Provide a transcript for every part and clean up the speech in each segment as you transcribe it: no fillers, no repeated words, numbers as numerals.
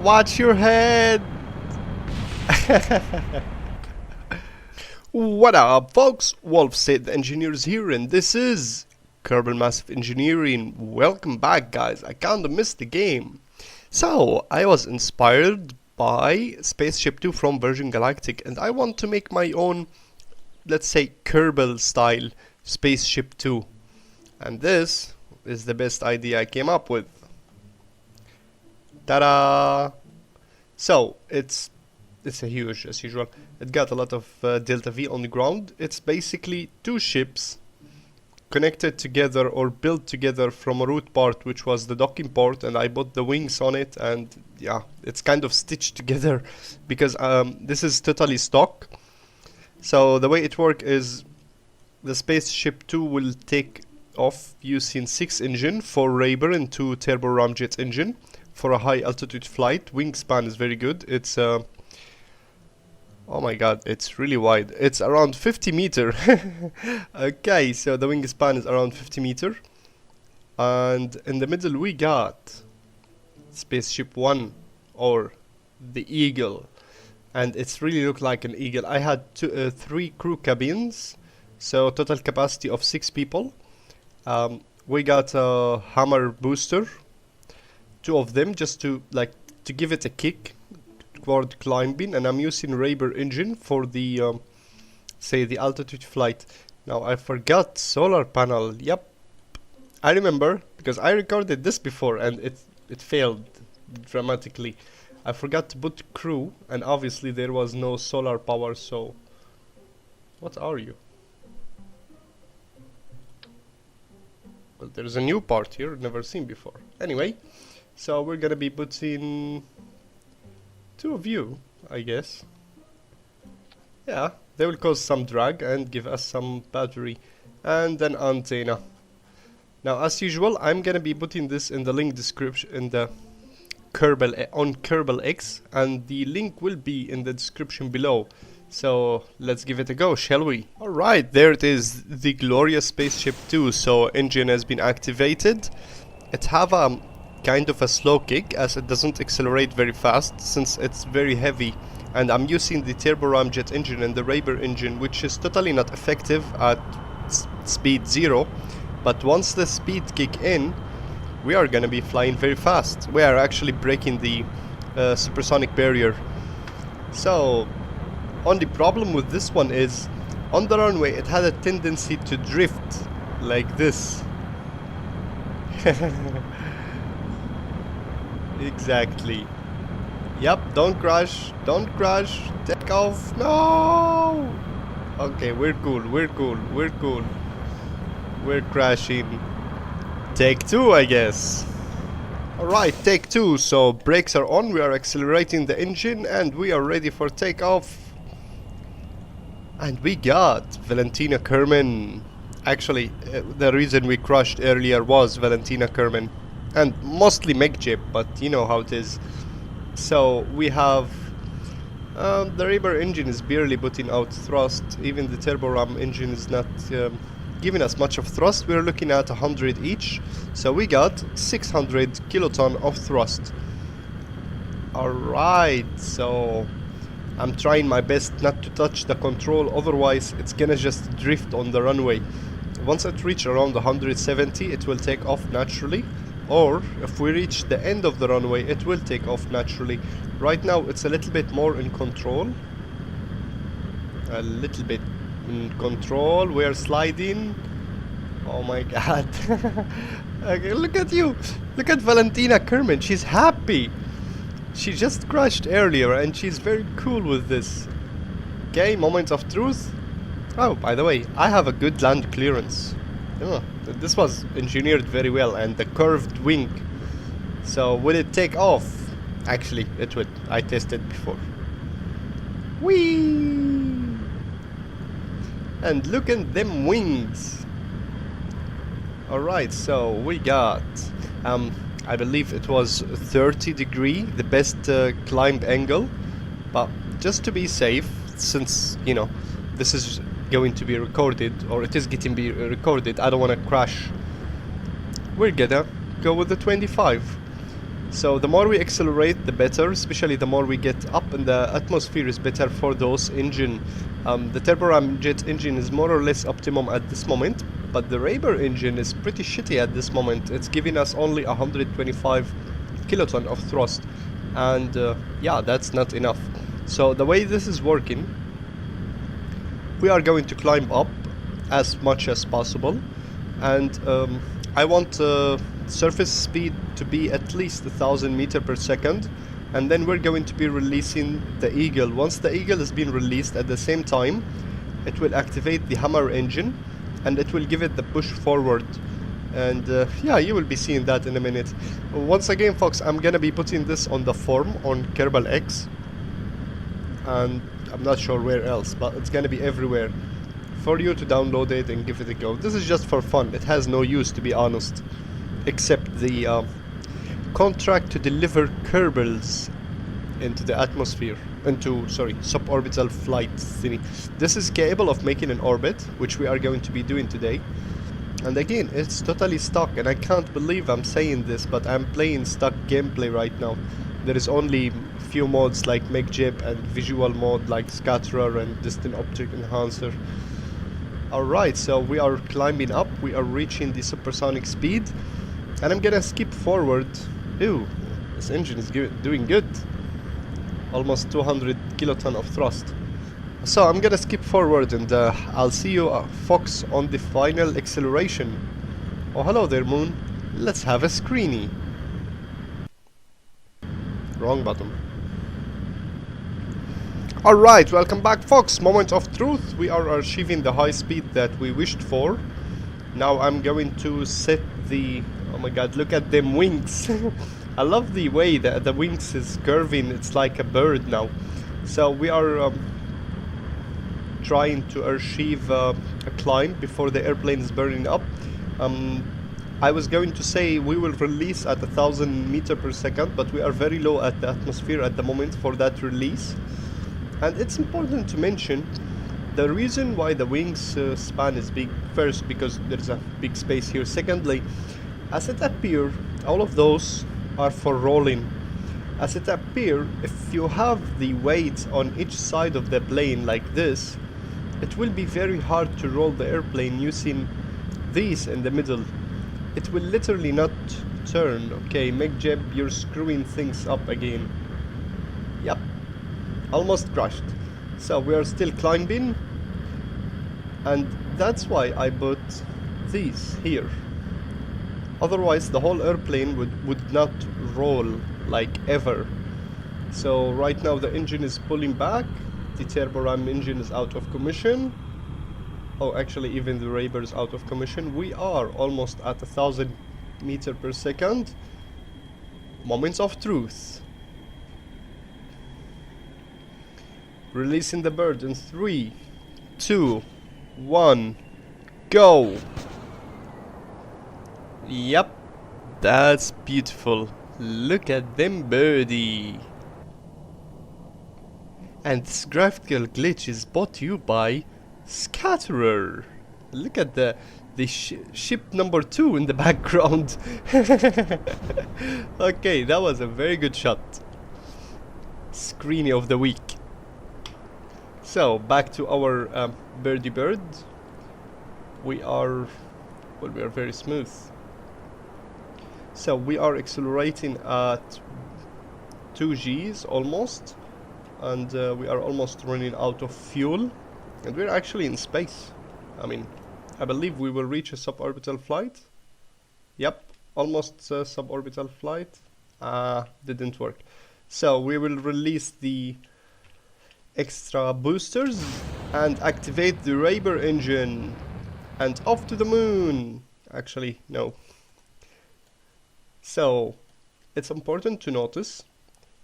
Watch your head! What up, folks? Wolf said the engineers here, and this is Kerbal Massive Engineering. Welcome back, guys. I kinda missed the game. So, I was inspired by Spaceship 2 from Virgin Galactic, and I want to make my own, let's say, Kerbal style Spaceship 2. And this is the best idea I came up with. Ta-da! So, it's a huge, as usual. It got a lot of Delta V on the ground. It's basically two ships connected together or built together from a root part, which was the docking port, and I put the wings on it, and yeah, it's kind of stitched together because this is totally stock. So the way it works is the Spaceship 2 will take off using 6 engine, 4 Raber and 2 turbo ramjet engine for a high altitude flight. Wingspan is very good. It's oh my god, it's really wide. It's around 50 meter. Okay, so the wingspan is around 50 meter. And in the middle we got Spaceship 1, or the Eagle. And it's really looked like an eagle. I had 3 crew cabins, so total capacity of 6 people. We got a hammer booster, 2 of them, just to give it a kick toward climbing, and I'm using Raber engine for the say the altitude flight. Now I forgot solar panel. Yep, I remember because I recorded this before and it failed dramatically. I forgot to put crew, and obviously there was no solar power. So what are you? Well, there's a new part here never seen before. Anyway, so we're gonna be putting 2 of you, I guess. Yeah, they will cause some drag and give us some battery and an antenna. Now, as usual, I'm gonna be putting this in the link description in the Kerbal on Kerbal X, and the link will be in the description below. So let's give it a go, shall we? Alright, there it is, the glorious Spaceship 2. So engine has been activated. It have a kind of a slow kick, as it doesn't accelerate very fast since it's very heavy, and I'm using the turbo ramjet engine and the Raber engine, which is totally not effective at speed 0, but once the speed kick in, we are gonna be flying very fast. We are actually breaking the supersonic barrier. So only problem with this one is on the runway it had a tendency to drift like this. Exactly. Yep, don't crash, take off, no! Okay, we're cool. We're crashing. Take 2, I guess. Alright, take 2, so brakes are on, we are accelerating the engine, and we are ready for takeoff. And we got Valentina Kerman. Actually, the reason we crashed earlier was Valentina Kerman. And mostly MechJip, but you know how it is. So we have the Raber engine is barely putting out thrust. Even the turbo ram engine is not giving us much of thrust. We're looking at 100 each, so we got 600 kiloton of thrust. Alright, so I'm trying my best not to touch the control, otherwise it's gonna just drift on the runway. Once it reaches around 170, it will take off naturally. Or if we reach the end of the runway, it will take off naturally. Right now it's a little bit more in control. A little bit in control. We are sliding. Oh my god. Okay, look at you. Look at Valentina Kerman. She's happy. She just crashed earlier and she's very cool with this. Okay, moment of truth. Oh, by the way, I have a good land clearance. Oh, this was engineered very well, and the curved wing. So will it take off? Actually, it would. I tested before. Whee! And look at them wings. Alright, so we got I believe it was 30 degree, the best climb angle. But just to be safe, since you know this is going to be recorded, or it is getting be recorded, I don't want to crash. We're gonna go with the 25. So the more we accelerate, the better, especially the more we get up in the atmosphere is better for those engine. The turboram jet engine is more or less optimum at this moment, but the Raber engine is pretty shitty at this moment. It's giving us only 125 kiloton of thrust, and yeah, that's not enough. So the way this is working, we are going to climb up as much as possible, and I want surface speed to be at least 1000 meter per second, and then we're going to be releasing the Eagle. Once the Eagle has been released, at the same time it will activate the Hammer engine and it will give it the push forward, and yeah, you will be seeing that in a minute. Once again folks, I'm gonna be putting this on the forum on Kerbal X, and I'm not sure where else, but it's gonna be everywhere for you to download it and give it a go. This is just for fun, it has no use, to be honest, except the contract to deliver Kerbals into the atmosphere, into, suborbital flight thingy. This is capable of making an orbit, which we are going to be doing today. And again, it's totally stuck, and I can't believe I'm saying this, but I'm playing stuck gameplay right now. There is only few modes like MechJeb and visual mode like Scatterer and Distant Optic Enhancer. Alright, so we are climbing up, we are reaching the supersonic speed, and I'm gonna skip forward. Ew, this engine is doing good. Almost 200 kiloton of thrust. So I'm gonna skip forward, and I'll see you folks on the final acceleration. Oh, hello there, Moon. Let's have a screeny. Wrong button. Alright, welcome back folks. Moment of truth. We are achieving the high speed that we wished for. Now I'm going to set the... oh my god, look at them wings. I love the way that the wings is curving. It's like a bird now. So we are trying to achieve a climb before the airplane is burning up. I was going to say we will release at 1000 meter per second, but we are very low at the atmosphere at the moment for that release. And it's important to mention the reason why the wings span is big. First, because there's a big space here. Secondly, as it appears, all of those are for rolling. As it appears, if you have the weight on each side of the plane like this, it will be very hard to roll the airplane using these in the middle. It will literally not turn. Okay, MechJeb, you're screwing things up again. Yep, almost crashed. So we are still climbing, and that's why I put these here. Otherwise the whole airplane would not roll like ever. So right now the engine is pulling back, the turboram engine is out of commission. Oh, actually even the Raber is out of commission. We are almost at 1000 meter per second. Moments of truth. Releasing the bird in 3, 2, 1, go! Yep, that's beautiful. Look at them birdie. And this graphical glitch is brought to you by Scatterer. Look at the ship number 2 in the background. Okay, that was a very good shot. Screeny of the week. So back to our birdie bird. We are very smooth. So we are accelerating at 2 Gs almost, and we are almost running out of fuel, and we're actually in space. I mean, I believe we will reach a suborbital flight. Yep, almost suborbital flight. Didn't work. So we will release the extra boosters and activate the Raber engine, and off to the moon. Actually, no. So, it's important to notice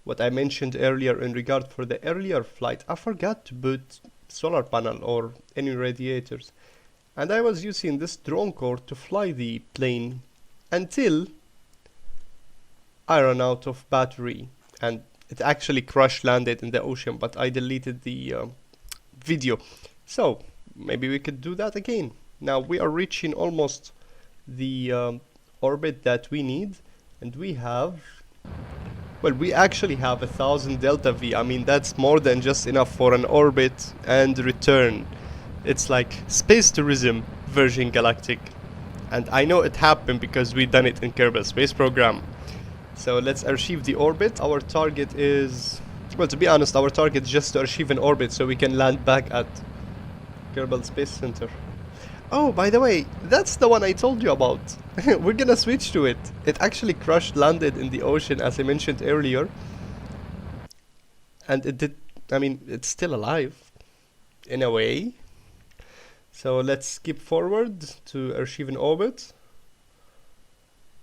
what I mentioned earlier in regard for the earlier flight. I forgot to put solar panel or any radiators, and I was using this drone core to fly the plane until I ran out of battery, and it actually crash landed in the ocean, but I deleted the video. So maybe we could do that again. Now we are reaching almost the orbit that we need, and we have Well, we actually have 1,000 delta V. I mean, that's more than just enough for an orbit and return. It's like space tourism version galactic. And I know it happened because we done it in Kerbal space program. So let's archive the orbit. Our target is... Well, to be honest, our target is just to archive an orbit so we can land back at Kerbal Space Center. Oh, by the way, that's the one I told you about. We're gonna switch to it. It actually crashed landed in the ocean as I mentioned earlier. And it did... I mean, it's still alive. In a way. So let's skip forward to archive an orbit.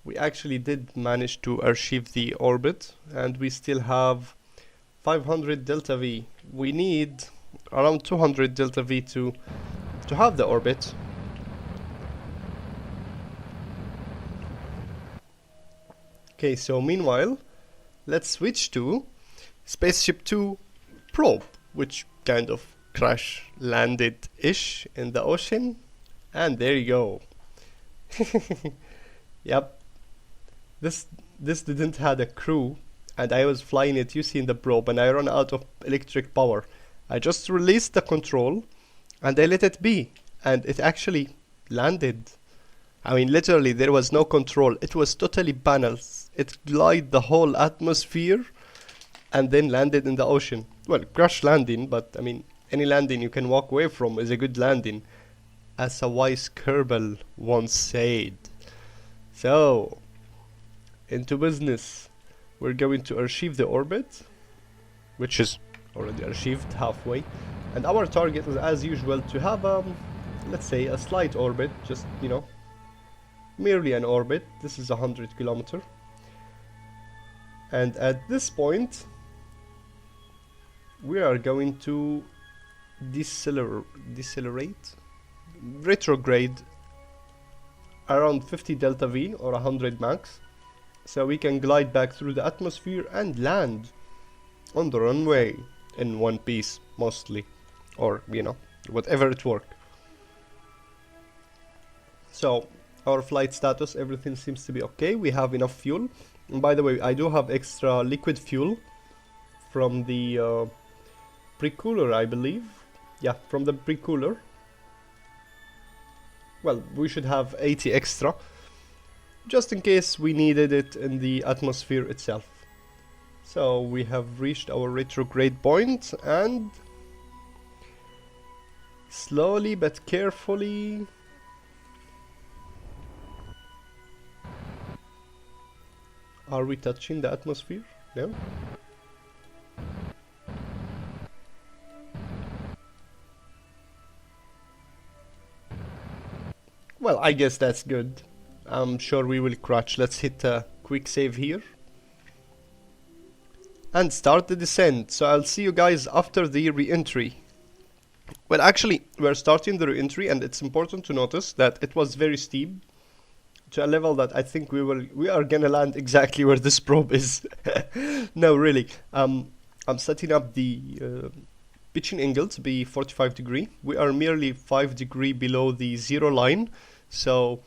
We actually did manage to archive the orbit. And we still have 500 delta V. We need around 200 delta V to have the orbit. Okay, so meanwhile, let's switch to Spaceship 2 probe, which kind of crash landed-ish in the ocean. And there you go. Yep. This didn't had a crew, and I was flying it using the probe, and I ran out of electric power. I just released the control, and I let it be, and it actually landed. I mean, literally, there was no control. It was totally balanced. It glided the whole atmosphere and then landed in the ocean. Well, crash landing, but I mean, any landing you can walk away from is a good landing, as a wise Kerbal once said. So, into business. We're going to archive the orbit, which is already archived halfway. And our target is, as usual, to have, let's say, a slight orbit, just, you know, merely an orbit. This is 100 kilometer. And at this point, we are going to decelerate, retrograde around 50 delta V or 100 max, so we can glide back through the atmosphere and land on the runway in one piece, mostly, or you know, whatever it works. So our flight status, everything seems to be okay. We have enough fuel. And by the way, I do have extra liquid fuel from the pre-cooler, I believe. Yeah, from the pre-cooler. Well, we should have 80 extra, just in case we needed it in the atmosphere itself. So we have reached our retrograde point, and slowly but carefully are we touching the atmosphere? No? Well, I guess that's good. I'm sure we will crash. Let's hit a quick save here and start the descent. So I'll see you guys after the re-entry. Well, actually, we're starting the re-entry, and it's important to notice that it was very steep, to a level that I think we are gonna land exactly where this probe is. No, really. I'm setting up the pitching angle to be 45 degree. We are merely 5 degree below the zero line, so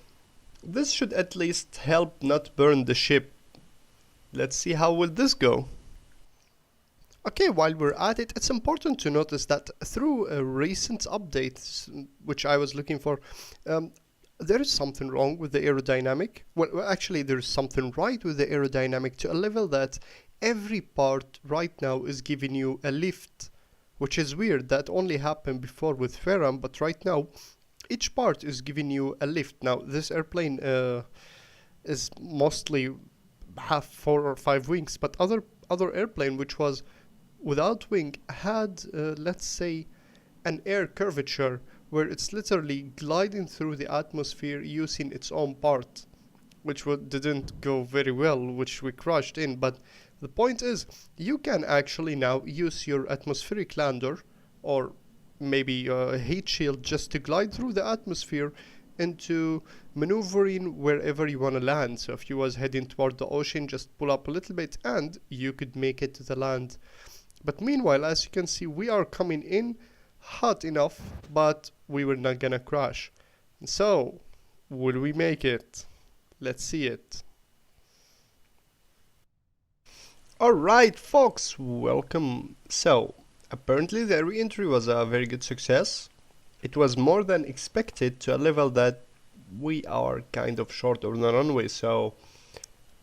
this should at least help not burn the ship. Let's see how will this go. Okay, while we're at it, it's important to notice that through a recent update, which I was looking for, there is something wrong with the aerodynamic. Well, actually, there is something right with the aerodynamic to a level that every part right now is giving you a lift, which is weird. That only happened before with Ferrum, but right now, each part is giving you a lift. Now, this airplane is mostly have 4 or 5 wings, but other airplane which was without wing had, let's say, an air curvature where it's literally gliding through the atmosphere using its own part, which didn't go very well, which we crashed in. But the point is, you can actually now use your atmospheric lander or maybe a heat shield just to glide through the atmosphere into maneuvering wherever you want to land. So if you was heading toward the ocean, just pull up a little bit and you could make it to the land. But meanwhile, as you can see, we are coming in hot enough, but we were not gonna crash. So, will we make it? Let's see it. Alright, folks, welcome. So, apparently the re-entry was a very good success. It was more than expected to a level that we are kind of short on the runway, so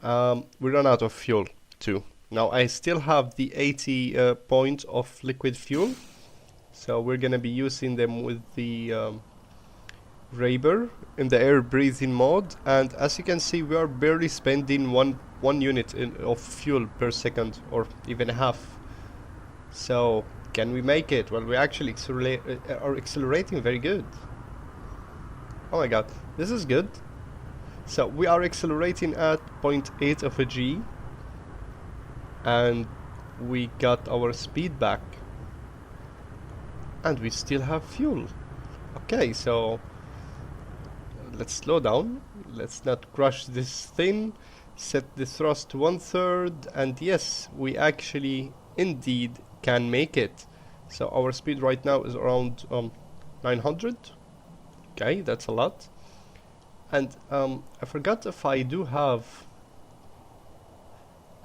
we ran out of fuel too. Now I still have the 80 points of liquid fuel, so we're gonna be using them with the Raber in the air breathing mode, and as you can see we are barely spending one unit of fuel per second, or even half. So can we make it? Well, we actually are accelerating very good. Oh my god, this is good. So we are accelerating at 0.8 of a G, and we got our speed back, and we still have fuel. Okay, so let's slow down, let's not crush this thing, set the thrust to 1/3, and yes, we actually indeed can make it. So our speed right now is around 900. Okay, that's a lot. And I forgot if I do have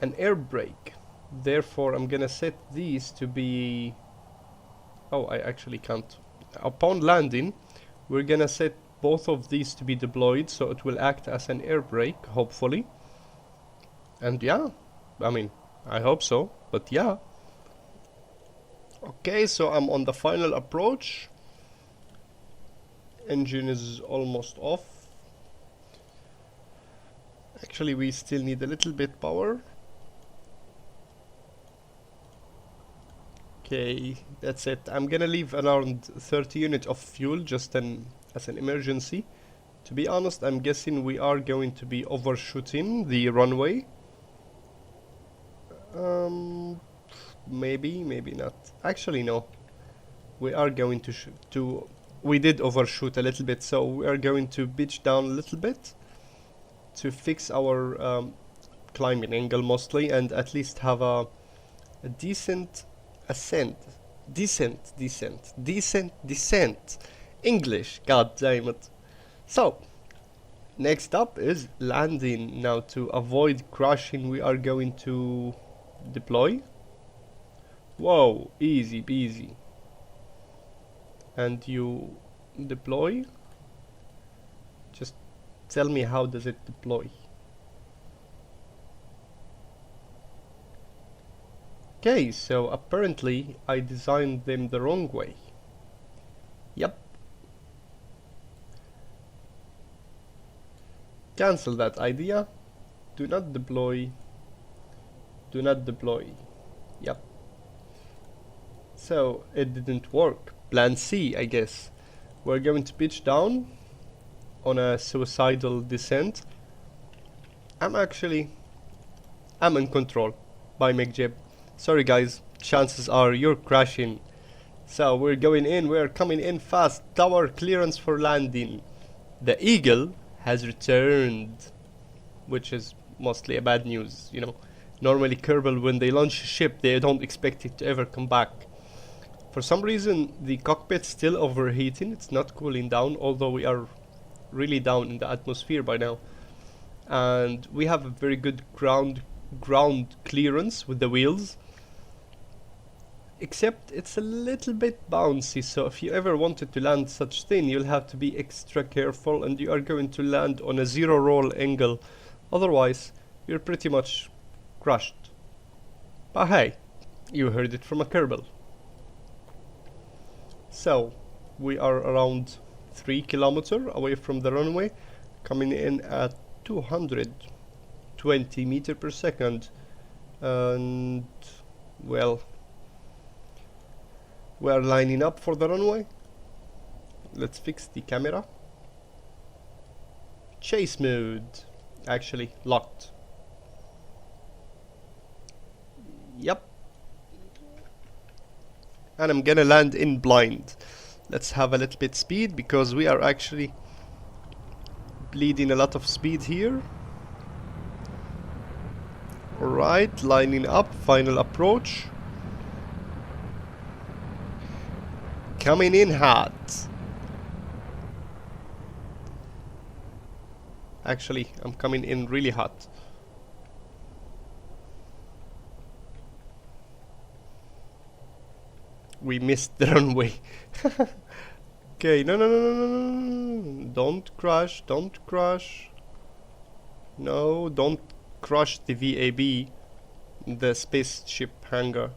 an air brake, therefore I'm gonna set these to be... oh, I actually can't. Upon landing we're gonna set both of these to be deployed, so it will act as an air brake, hopefully. And yeah, I mean, I hope so, but yeah. Okay, so I'm on the final approach. Engine is almost off. Actually, we still need a little bit power. Okay, that's it. I'm gonna leave around 30 units of fuel just as an emergency. To be honest, I'm guessing we are going to be overshooting the runway. Maybe, maybe not. Actually, no. We are going to we did overshoot a little bit, so we are going to pitch down a little bit to fix our climbing angle mostly, and at least have a decent ascent. Decent descent. English, god damn it. So, next up is landing. Now, to avoid crashing, we are going to deploy. Whoa, easy peasy. And you deploy. Just tell me, how does it deploy? Okay, so apparently I designed them the wrong way. Yep. Cancel that idea. Do not deploy. Do not deploy. Yep. So it didn't work. Plan C, I guess. We're going to pitch down on a suicidal descent. I'm in control by McJib. Sorry guys, chances are you're crashing. So we're going in, we're coming in fast. Tower clearance for landing. The Eagle has returned, which is mostly a bad news, you know. Normally Kerbal, when they launch a ship, they don't expect it to ever come back. For some reason the cockpit's still overheating, it's not cooling down, although we are really down in the atmosphere by now. And we have a very good ground clearance with the wheels. Except it's a little bit bouncy, so if you ever wanted to land such thing, you'll have to be extra careful, and you are going to land on a zero roll angle. Otherwise, you're pretty much crushed. But hey, you heard it from a Kerbal. So, we are around 3 kilometers away from the runway, coming in at 220 meters per second, and well, we are lining up for the runway. Let's fix the camera. Chase mode, actually locked. Yep. And I'm gonna land in blind. Let's have a little bit speed, because we are actually bleeding a lot of speed here. Alright, lining up, final approach. Coming in hot. Actually, I'm coming in really hot. We missed the runway. Okay, no, no, no, no, no, no. Don't crash, don't crash. No, don't crush the VAB, the spaceship hangar.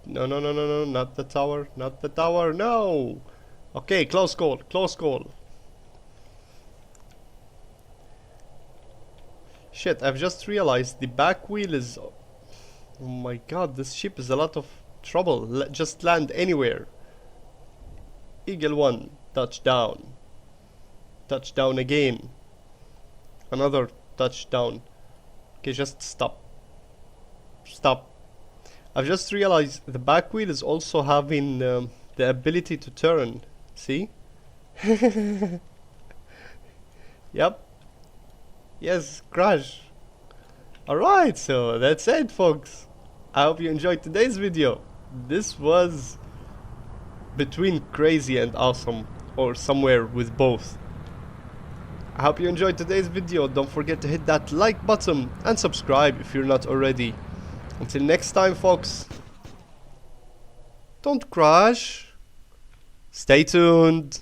No, no, no, no, no, not the tower, not the tower, no! Okay, close call, close call. Shit, I've just realized the back wheel is... Oh my god, this ship is a lot of trouble. Just land anywhere. Eagle 1, touchdown. Touchdown again. Another touchdown. Okay, just stop. Stop. I've just realized the back wheel is also having the ability to turn. See? Yep. Yes, crash. Alright, so that's it, folks. I hope you enjoyed today's video. This was between crazy and awesome, or somewhere with both. I hope you enjoyed today's video. Don't forget to hit that like button and subscribe if you're not already. Until next time, folks. Don't crash. Stay tuned.